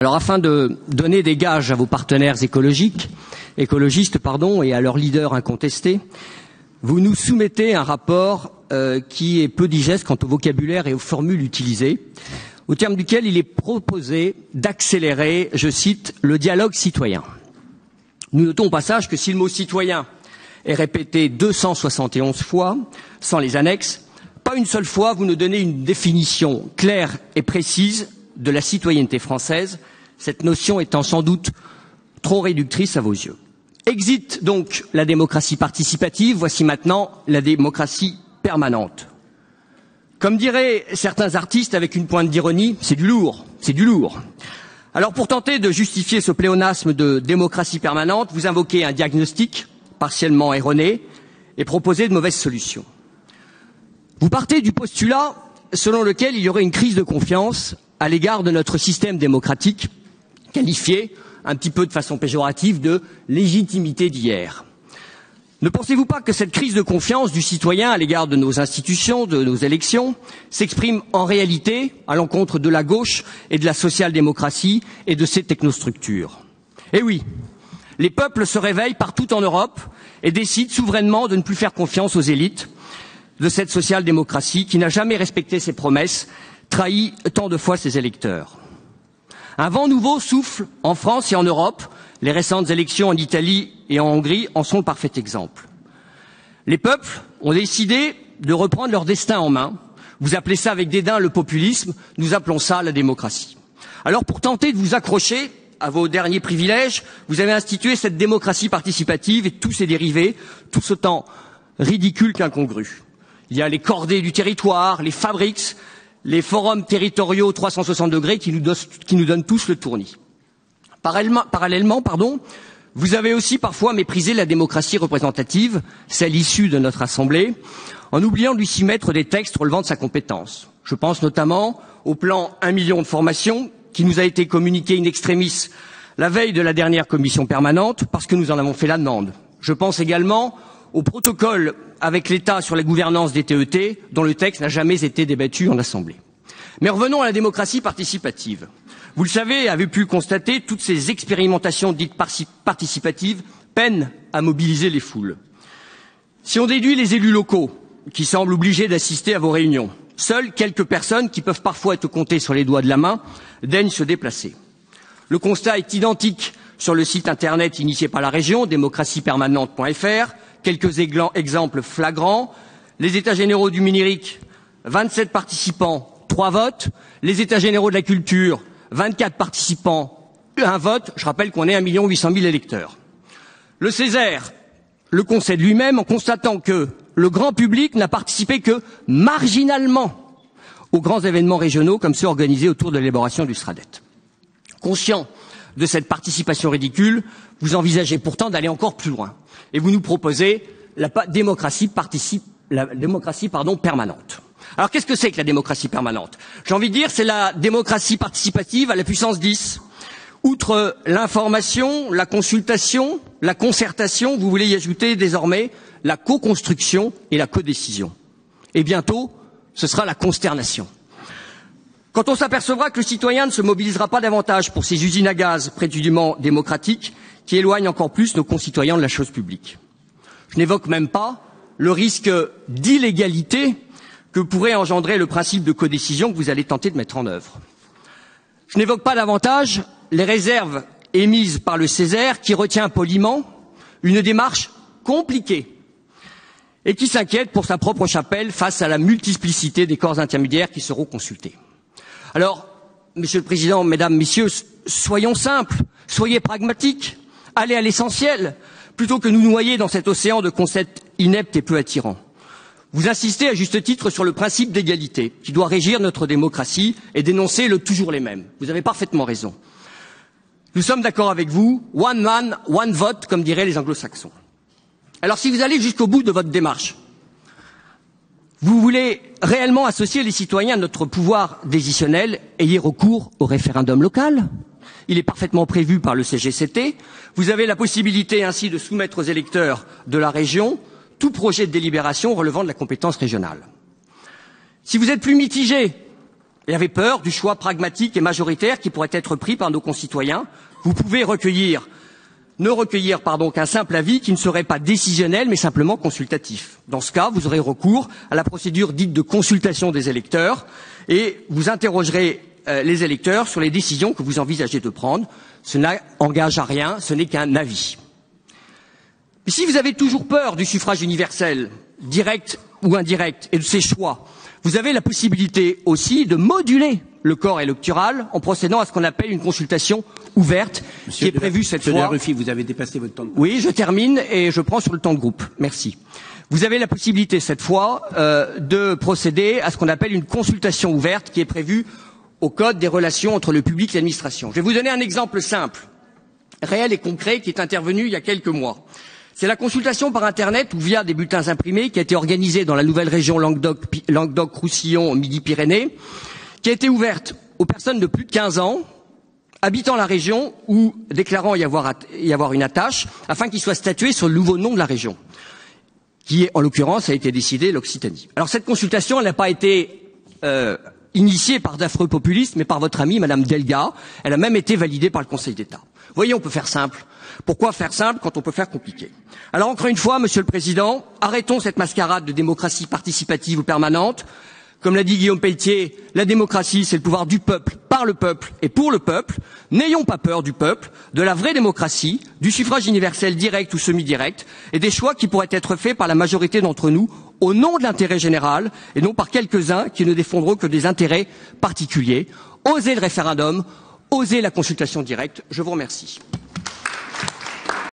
Alors, afin de donner des gages à vos partenaires écologistes, et à leurs leaders incontestés, vous nous soumettez un rapport qui est peu digeste quant au vocabulaire et aux formules utilisées, au terme duquel il est proposé d'accélérer, je cite, le dialogue citoyen. Nous notons au passage que si le mot citoyen est répété 271 fois, sans les annexes, pas une seule fois vous nous donnez une définition claire et précise de la citoyenneté française, cette notion étant sans doute trop réductrice à vos yeux. Exit donc la démocratie participative, voici maintenant la démocratie permanente. Comme diraient certains artistes avec une pointe d'ironie, c'est du lourd, c'est du lourd. Alors pour tenter de justifier ce pléonasme de démocratie permanente, vous invoquez un diagnostic partiellement erroné et proposez de mauvaises solutions. Vous partez du postulat selon lequel il y aurait une crise de confiance à l'égard de notre système démocratique, qualifié un petit peu de façon péjorative de légitimité d'hier. Ne pensez-vous pas que cette crise de confiance du citoyen à l'égard de nos institutions, de nos élections, s'exprime en réalité à l'encontre de la gauche et de la social-démocratie et de ses technostructures? Eh oui, les peuples se réveillent partout en Europe et décident souverainement de ne plus faire confiance aux élites de cette social-démocratie qui n'a jamais respecté ses promesses, trahi tant de fois ses électeurs. Un vent nouveau souffle en France et en Europe. Les récentes élections en Italie et en Hongrie en sont le parfait exemple. Les peuples ont décidé de reprendre leur destin en main. Vous appelez ça avec dédain le populisme, nous appelons ça la démocratie. Alors pour tenter de vous accrocher à vos derniers privilèges, vous avez institué cette démocratie participative et tous ses dérivés, tous autant ridicules qu'incongrus. Il y a les cordées du territoire, les fabriques, les forums territoriaux 360 degrés qui nous donnent tous le tournis. Parallèlement, vous avez aussi parfois méprisé la démocratie représentative, celle issue de notre Assemblée, en oubliant de lui soumettre des textes relevant de sa compétence. Je pense notamment au plan 1 million de formations qui nous a été communiqué in extremis la veille de la dernière commission permanente parce que nous en avons fait la demande. Je pense également au protocole avec l'État sur la gouvernance des TET, dont le texte n'a jamais été débattu en Assemblée. Mais revenons à la démocratie participative. Vous le savez et avez pu le constater, toutes ces expérimentations dites participatives peinent à mobiliser les foules. Si on déduit les élus locaux, qui semblent obligés d'assister à vos réunions, seules quelques personnes, qui peuvent parfois être comptées sur les doigts de la main, daignent se déplacer. Le constat est identique sur le site internet initié par la région, démocratiepermanente.fr. Quelques exemples flagrants. Les États généraux du numérique, 27 participants, 3 votes. Les États généraux de la culture, 24 participants, 1 vote. Je rappelle qu'on est 1 800 000 électeurs. Le Césaire le concède lui-même en constatant que le grand public n'a participé que marginalement aux grands événements régionaux comme ceux organisés autour de l'élaboration du SRADET. Conscient de cette participation ridicule, vous envisagez pourtant d'aller encore plus loin. Et vous nous proposez la démocratie permanente. Alors qu'est-ce que c'est que la démocratie permanente? J'ai envie de dire c'est la démocratie participative à la puissance 10. Outre l'information, la consultation, la concertation, vous voulez y ajouter désormais la co-construction et la codécision. Et bientôt, ce sera la consternation. Quand on s'apercevra que le citoyen ne se mobilisera pas davantage pour ces usines à gaz prétendument démocratiques qui éloignent encore plus nos concitoyens de la chose publique. Je n'évoque même pas le risque d'illégalité que pourrait engendrer le principe de codécision que vous allez tenter de mettre en œuvre. Je n'évoque pas davantage les réserves émises par le Césaire qui retient poliment une démarche compliquée et qui s'inquiète pour sa propre chapelle face à la multiplicité des corps intermédiaires qui seront consultés. Alors, Monsieur le Président, Mesdames, Messieurs, soyons simples, soyez pragmatiques, allez à l'essentiel, plutôt que nous noyer dans cet océan de concepts ineptes et peu attirants. Vous insistez à juste titre sur le principe d'égalité qui doit régir notre démocratie et dénoncer le toujours les mêmes. Vous avez parfaitement raison. Nous sommes d'accord avec vous, one man, one vote, comme diraient les anglo-saxons. Alors si vous allez jusqu'au bout de votre démarche, vous voulez réellement associer les citoyens à notre pouvoir décisionnel, ayez recours au référendum local. Il est parfaitement prévu par le CGCT. Vous avez la possibilité ainsi de soumettre aux électeurs de la région tout projet de délibération relevant de la compétence régionale. Si vous êtes plus mitigé et avait peur du choix pragmatique et majoritaire qui pourrait être pris par nos concitoyens. Vous pouvez ne recueillir qu'un simple avis qui ne serait pas décisionnel mais simplement consultatif. Dans ce cas, vous aurez recours à la procédure dite de consultation des électeurs et vous interrogerez les électeurs sur les décisions que vous envisagez de prendre. Ce n'engage à rien, ce n'est qu'un avis. Mais si vous avez toujours peur du suffrage universel, direct ou indirect, et de ses choix, vous avez la possibilité aussi de moduler le corps électoral en procédant à ce qu'on appelle une consultation ouverte, qui est prévue cette fois. Monsieur Ruffy, vous avez dépassé votre temps de parole. Oui, je termine et je prends sur le temps de groupe. Merci. Vous avez la possibilité cette fois de procéder à ce qu'on appelle une consultation ouverte qui est prévue au Code des relations entre le public et l'administration. Je vais vous donner un exemple simple, réel et concret, qui est intervenu il y a quelques mois. C'est la consultation par Internet ou via des bulletins imprimés qui a été organisée dans la nouvelle région Languedoc-Roussillon, Midi-Pyrénées, qui a été ouverte aux personnes de plus de 15 ans, habitant la région ou déclarant y avoir une attache, afin qu'ils soient statués sur le nouveau nom de la région, qui, en l'occurrence, a été décidé l'Occitanie. Alors cette consultation, elle n'a pas été initiée par d'affreux populistes, mais par votre amie, Madame Delga. Elle a même été validée par le Conseil d'État. Vous voyez, on peut faire simple. Pourquoi faire simple quand on peut faire compliqué? Alors encore une fois, Monsieur le Président, arrêtons cette mascarade de démocratie participative ou permanente. Comme l'a dit Guillaume Pelletier, la démocratie, c'est le pouvoir du peuple, par le peuple et pour le peuple. N'ayons pas peur du peuple, de la vraie démocratie, du suffrage universel direct ou semi-direct, et des choix qui pourraient être faits par la majorité d'entre nous, au nom de l'intérêt général, et non par quelques-uns qui ne défendront que des intérêts particuliers. Osez le référendum, osez la consultation directe. Je vous remercie.